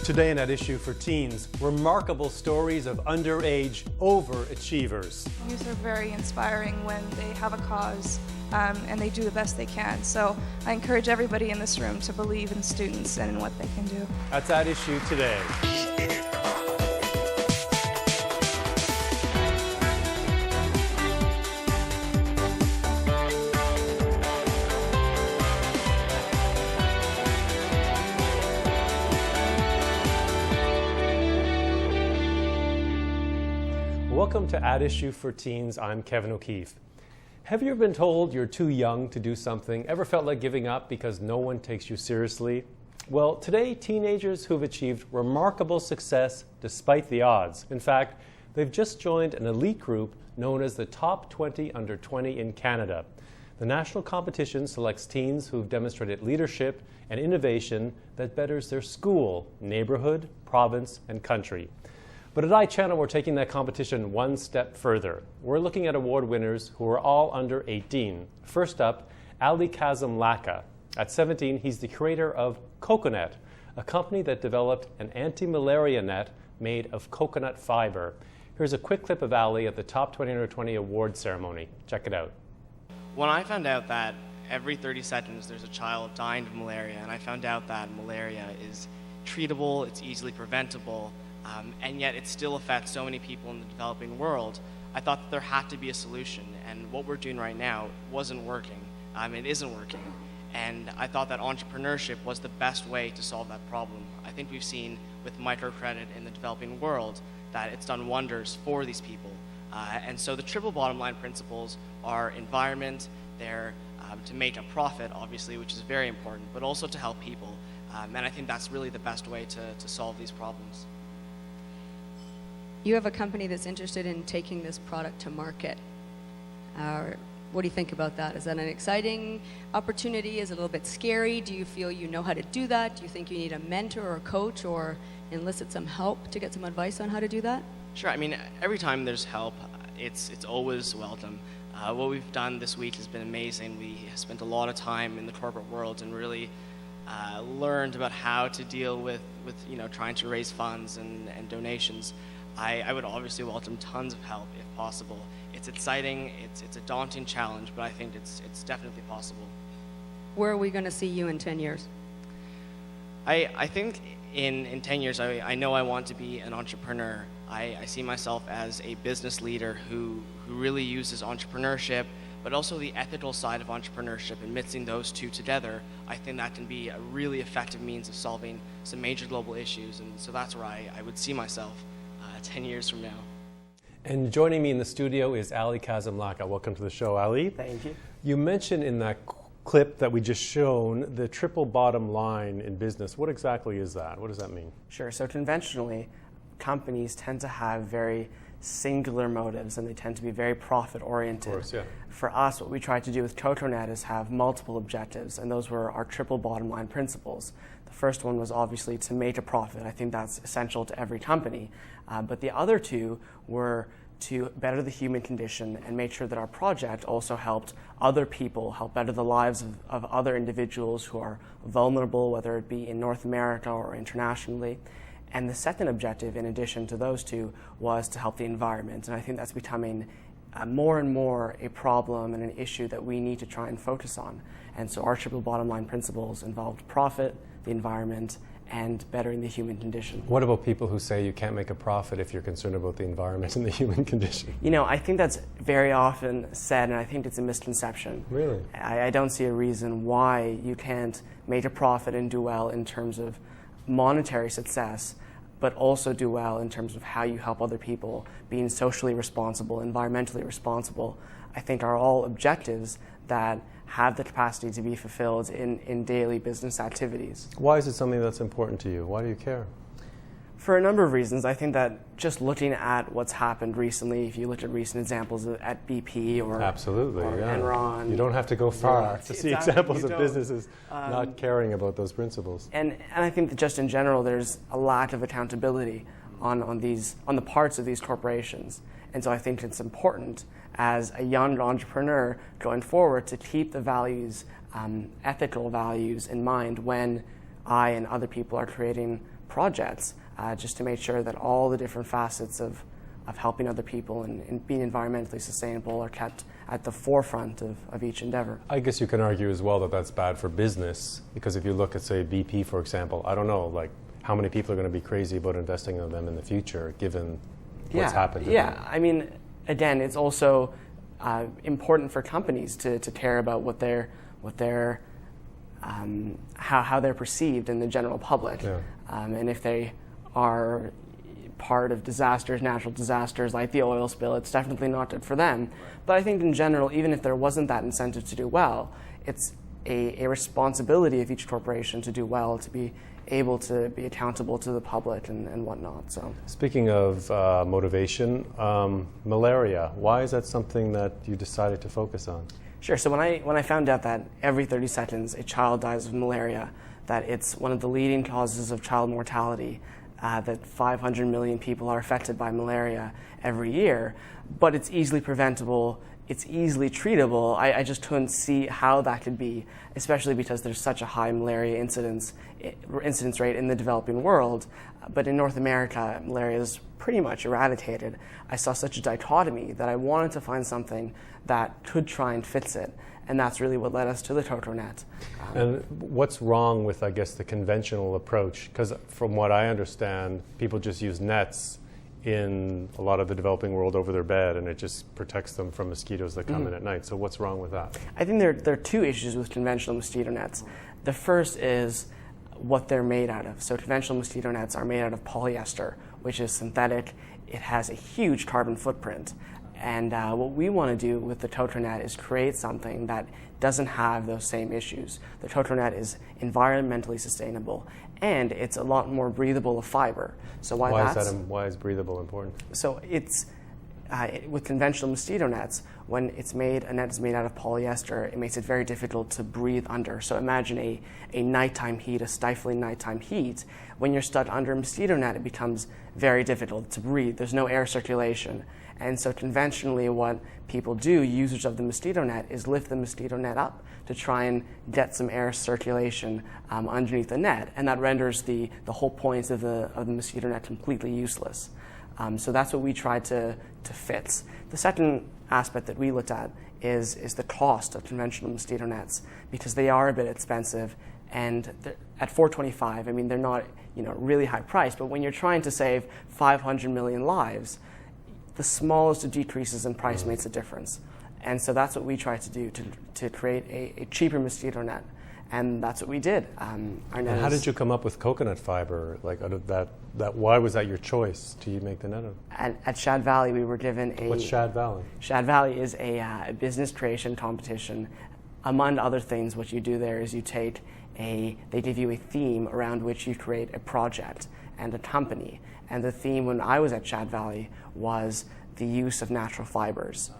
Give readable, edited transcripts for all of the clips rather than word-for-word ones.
Today in At Issue for Teens, remarkable stories of underage overachievers. Youth are very inspiring when they have a cause and they do the best they can. So I encourage everybody in this room to believe in students and in what they can do. That's At Issue today. Welcome to At Issue for Teens. I'm Kevin O'Keefe. Have you ever been told you're too young to do something? Ever felt like giving up because no one takes you seriously? Well, today, teenagers who've achieved remarkable success despite the odds. In fact, they've just joined an elite group known as the Top 20 Under 20 in Canada. The national competition selects teens who've demonstrated leadership and innovation that betters their school, neighborhood, province, and country. But at ichannel, we're taking that competition one step further. We're looking at award winners who are all under 18. First up, Aly Kassim-Lakha. At 17, he's the creator of Coconet, a company that developed an anti-malaria net made of coconut fiber. Here's a quick clip of Aly at the Top 20 Under 20 award ceremony. Check it out. When I found out that every 30 seconds there's a child dying of malaria, and I found out that malaria is treatable, it's easily preventable, and yet it still affects so many people in the developing world, I thought that there had to be a solution, and what we're doing right now wasn't working. It isn't working, and I thought that entrepreneurship was the best way to solve that problem. I think we've seen with microcredit in the developing world that it's done wonders for these people, and so the triple bottom line principles are environment, they're to make a profit, obviously, which is very important, but also to help people, and I think that's really the best way to solve these problems. You have a company that's interested in taking this product to market. What do you think about that? Is that an exciting opportunity? Is it a little bit scary? Do you feel you know how to do that? Do you think you need a mentor or a coach or enlist some help to get some advice on how to do that? Sure. I mean, every time there's help, it's always welcome. What we've done this week has been amazing. We spent a lot of time in the corporate world and really learned about how to deal with trying to raise funds and donations. I would obviously welcome tons of help if possible. It's exciting, it's a daunting challenge, but I think it's definitely possible. Where are we going to see you in 10 years? I think in 10 years, I know I want to be an entrepreneur. I see myself as a business leader who really uses entrepreneurship, but also the ethical side of entrepreneurship, and mixing those two together. I think that can be a really effective means of solving some major global issues, and so that's where I would see myself 10 years from now. And joining me in the studio is Aly Kassim-Lakha. Welcome to the show, Aly. Thank you. You mentioned in that clip that we just shown the triple bottom line in business. What exactly is that? What does that mean? Sure. So conventionally, companies tend to have very singular motives, and they tend to be very profit-oriented. Of course, yeah. For us, what we tried to do with Coconet is have multiple objectives, and those were our triple bottom line principles. The first one was obviously to make a profit. I think that's essential to every company. But the other two were to better the human condition and make sure that our project also helped other people, help better the lives of other individuals who are vulnerable, whether it be in North America or internationally. And the second objective, in addition to those two, was to help the environment. And I think that's becoming more and more a problem and an issue that we need to try and focus on. And so our triple bottom line principles involved profit, the environment, and bettering the human condition. What about people who say you can't make a profit if you're concerned about the environment and the human condition? You know, I think that's very often said, and I think it's a misconception. Really? I don't see a reason why you can't make a profit and do well in terms of monetary success, but also do well in terms of how you help other people, being socially responsible, environmentally responsible, I think are all objectives that have the capacity to be fulfilled in daily business activities. Why is it something that's important to you? Why do you care? For a number of reasons. I think that just looking at what's happened recently, if you look at recent examples at BP or, Absolutely, or yeah. Enron. You don't have to go far to see examples of don't. businesses not caring about those principles. And I think that just in general, there's a lack of accountability on the parts of these corporations. And so I think it's important as a young entrepreneur going forward to keep the values, ethical values in mind when I and other people are creating projects just to make sure that all the different facets of helping other people and being environmentally sustainable are kept at the forefront of each endeavor. I guess you can argue as well that that's bad for business, because if you look at, say, BP, for example, I don't know, like, how many people are going to be crazy about investing in them in the future, given what's happened to them? I mean, again, it's also important for companies to care about how they're perceived in the general public, and if they are part of disasters, natural disasters like the oil spill, it's definitely not good for them. But I think in general, even if there wasn't that incentive to do well, it's a responsibility of each corporation to do well, to be able to be accountable to the public and whatnot. So, speaking of motivation, malaria, why is that something that you decided to focus on? Sure. So when I found out that every 30 seconds a child dies of malaria, that it's one of the leading causes of child mortality, that 500 million people are affected by malaria every year, but it's easily preventable, it's easily treatable, I just couldn't see how that could be, especially because there's such a high malaria incidence rate in the developing world. But in North America, malaria is pretty much eradicated. I saw such a dichotomy that I wanted to find something that could try and fix it. And that's really what led us to the Coconet. And what's wrong with, I guess, the conventional approach? Because from what I understand, people just use nets in a lot of the developing world over their bed, and it just protects them from mosquitoes that come in at night. So what's wrong with that? I think there are two issues with conventional mosquito nets. The first is what they're made out of. So conventional mosquito nets are made out of polyester, which is synthetic. It has a huge carbon footprint. And what we want to do with the Coconet is create something that doesn't have those same issues. The Coconet is environmentally sustainable, and it's a lot more breathable of fiber. So why is breathable important? So it's with conventional mosquito nets, when a net is made out of polyester, it makes it very difficult to breathe under. So imagine a nighttime heat, a stifling nighttime heat. When you're stuck under a mosquito net, it becomes very difficult to breathe. There's no air circulation. And so conventionally what people do, users of the mosquito net, is lift the mosquito net up to try and get some air circulation underneath the net. And that renders the whole point of the mosquito net completely useless. So that's what we tried to fix. The second aspect that we looked at is the cost of conventional mosquito nets, because they are a bit expensive. And at $425, I mean, they're not really high price, but when you're trying to save 500 million lives, the smallest of decreases in price makes a difference. And so that's what we tried to do, to create a cheaper mosquito net. And that's what we did. How did you come up with coconut fiber? Like, out of that, why was that your choice to make the net? At Shad Valley, we were given What's Shad Valley? Shad Valley is a business creation competition. Among other things, what you do there is they give you a theme around which you create a project and a company. And the theme when I was at Shad Valley was the use of natural fibers.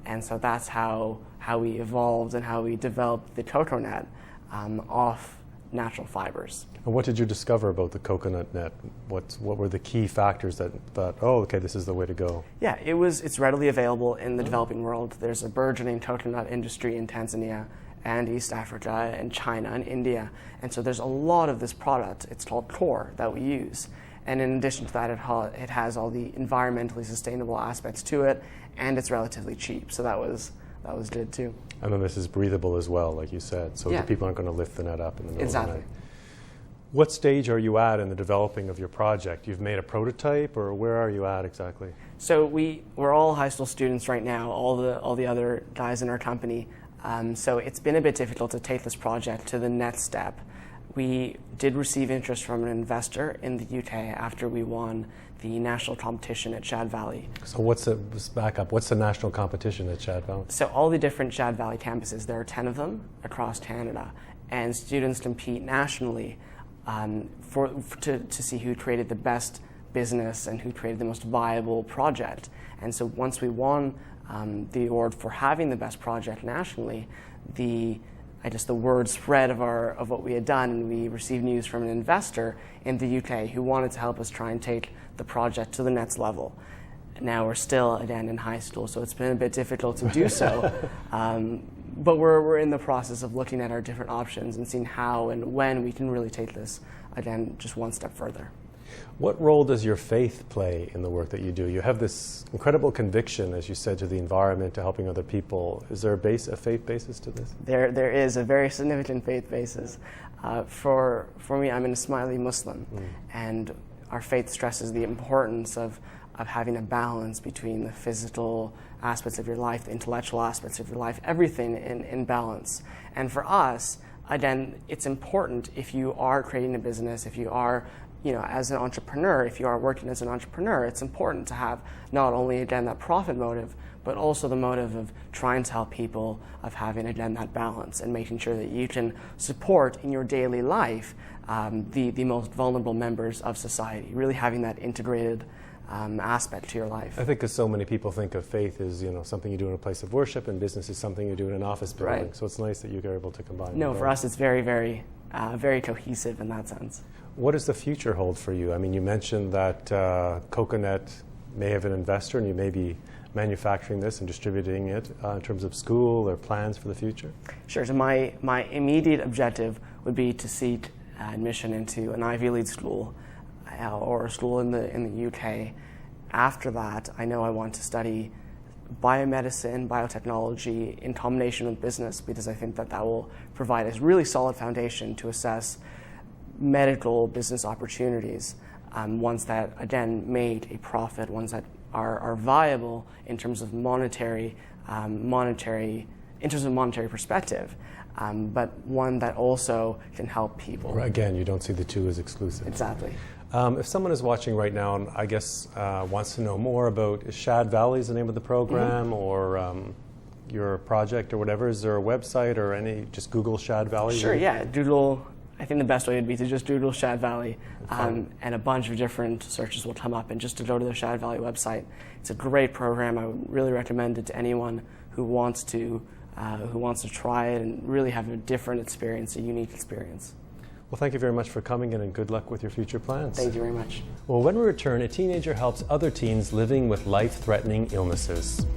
And so that's how we evolved and how we developed the Coconet off natural fibers. And what did you discover about the coconut net? What were the key factors that thought, oh, okay, this is the way to go? Yeah, it's readily available in the developing world. There's a burgeoning coconut industry in Tanzania and East Africa and China and India. And so there's a lot of this product. It's called core that we use. And in addition to that, it has all the environmentally sustainable aspects to it, and it's relatively cheap. So that was good too. And then this is breathable as well, like you said. So the people aren't going to lift the net up in the middle of the night. What stage are you at in the developing of your project? You've made a prototype, or where are you at exactly? So we're all high school students right now, all the other guys in our company. So it's been a bit difficult to take this project to the next step. We did receive interest from an investor in the UK after we won the national competition at Shad Valley. So what's the national competition at Shad Valley? So all the different Shad Valley campuses, there are 10 of them across Canada, and students compete nationally to see who created the best business and who created the most viable project. And so once we won the award for having the best project nationally, the word spread of what we had done, and we received news from an investor in the UK who wanted to help us try and take the project to the next level. Now we're still, again, in high school, so it's been a bit difficult to do so. but we're in the process of looking at our different options and seeing how and when we can really take this, again, just one step further. What role does your faith play in the work that you do? You have this incredible conviction, as you said, to the environment, to helping other people. Is there a faith basis to this? There is a very significant faith basis. For me, I'm an Ismaili Muslim, and our faith stresses the importance of having a balance between the physical aspects of your life, the intellectual aspects of your life, everything in balance. And for us, again, it's important if you are creating a business, if you are, as an entrepreneur, if you are working as an entrepreneur, it's important to have not only, again, that profit motive, but also the motive of trying to help people, of having, again, that balance and making sure that you can support in your daily life the most vulnerable members of society, really having that integrated aspect to your life. I think because so many people think of faith as something you do in a place of worship, and business is something you do in an office building. Right. So it's nice that you're able to combine. No, for us it's very, very, very cohesive in that sense. What does the future hold for you? I mean, you mentioned that Coconet may have an investor, and you may be manufacturing this and distributing it in terms of school or plans for the future. Sure. So my immediate objective would be to seek admission into an Ivy League school or a school in the UK. After that, I know I want to study biomedicine, biotechnology in combination with business, because I think that will provide a really solid foundation to assess medical business opportunities, ones that, again, made a profit, ones that are viable in terms of monetary perspective, but one that also can help people. Again, you don't see the two as exclusive. Exactly. If someone is watching right now and I guess wants to know more about, is Shad Valley is the name of the program, or your project or whatever, is there a website or just Google Shad Valley? Sure, yeah. Google, I think the best way would be to just Google Shad Valley, and a bunch of different searches will come up, and just to go to the Shad Valley website. It's a great program. I would really recommend it to anyone who wants to try it and really have a different experience, a unique experience. Well, thank you very much for coming in, and good luck with your future plans. Thank you very much. Well, when we return, a teenager helps other teens living with life-threatening illnesses.